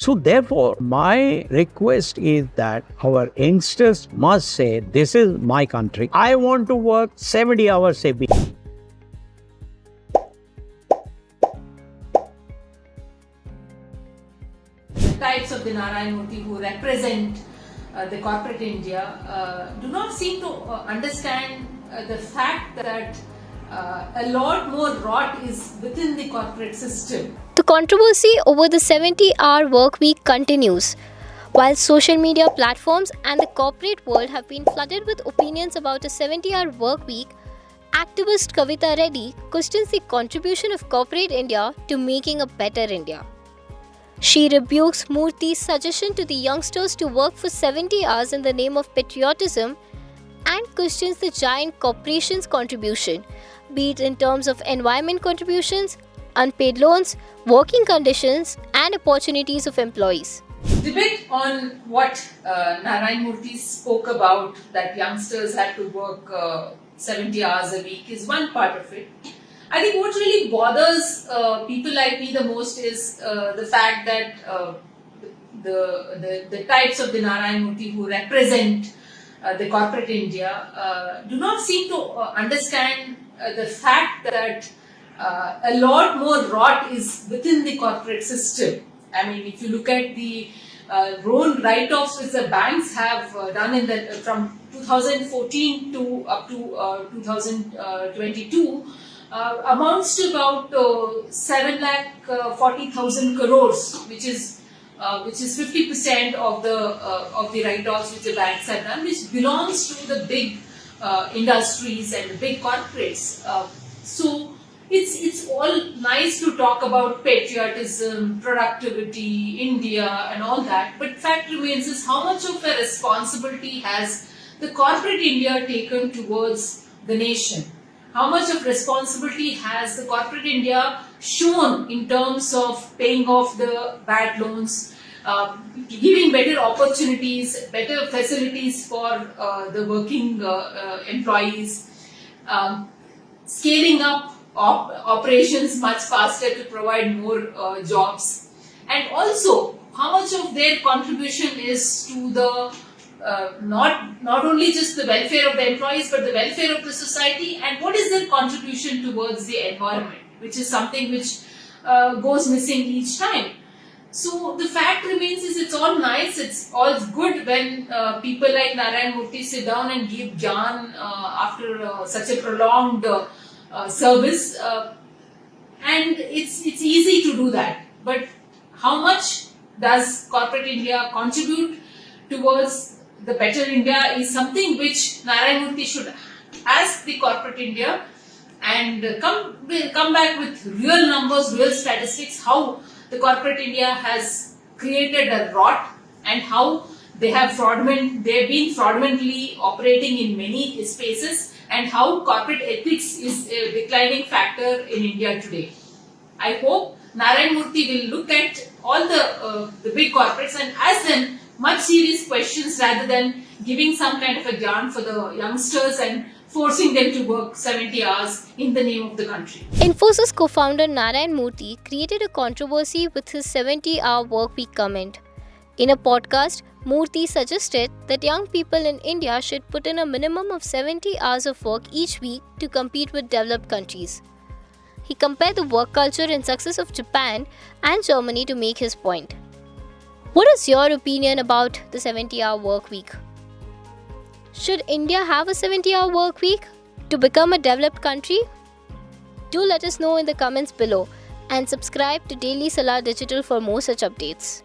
So therefore, my request is that our youngsters must say, this is my country. I want to work 70 hours a week. The types of the NarayanMurthy who represent the corporate India do not seem to understand the fact that a lot more rot is within the corporate system. The controversy over the 70-hour work week continues. While social media platforms and the corporate world have been flooded with opinions about a 70-hour work week, activist Kavitha Reddy questions the contribution of corporate India to making a better India. She rebukes Murthy's suggestion to the youngsters to work for 70 hours in the name of patriotism and questions the giant corporations' contribution, be it in terms of environment contributions, unpaid loans, working conditions, and opportunities of employees. Debate on what NarayanMurthy spoke about, that youngsters had to work 70 hours a week, is one part of it. I think what really bothers people like me the most is the fact that the types of the NarayanMurthy who represent the corporate India do not seem to understand the fact that a lot more rot is within the corporate system. I mean, if you look at the loan write-offs which the banks have done from 2014 to up to 2022, amounts to about 7,40,000 crores, which is 50% of the write-offs which the banks have done, which belongs to the big industries and the big corporates. So it's all nice to talk about patriotism, productivity, India, and all that, but fact remains is how much of a responsibility has the corporate India taken towards the nation? How much of responsibility has the corporate India shown in terms of paying off the bad loans, giving better opportunities, better facilities for the working employees, scaling up operations much faster to provide more jobs, and also how much of their contribution is to the not only just the welfare of the employees but the welfare of the society, and what is their contribution towards the environment, which is something which goes missing each time. So the fact remains is it's all nice, it's all good when people like NarayanMurthy sit down and give gyan after such a prolonged service, and it's easy to do that. But how much does corporate India contribute towards the better India is something which NarayanMurthy should ask the corporate India and come back with real numbers, real statistics, how the corporate India has created a rot and how they have been fraudulently operating in many spaces, and how corporate ethics is a declining factor in India today. I hope NarayanMurthy will look at all the big corporates and ask them much serious questions rather than giving some kind of a yarn for the youngsters and forcing them to work 70 hours in the name of the country. Infosys co-founder NarayanMurthy created a controversy with his 70-hour workweek comment. In a podcast, Murthy suggested that young people in India should put in a minimum of 70 hours of work each week to compete with developed countries. He compared the work culture and success of Japan and Germany to make his point. What is your opinion about the 70-hour work week? Should India have a 70-hour work week to become a developed country? Do let us know in the comments below and subscribe to Daily Salar Digital for more such updates.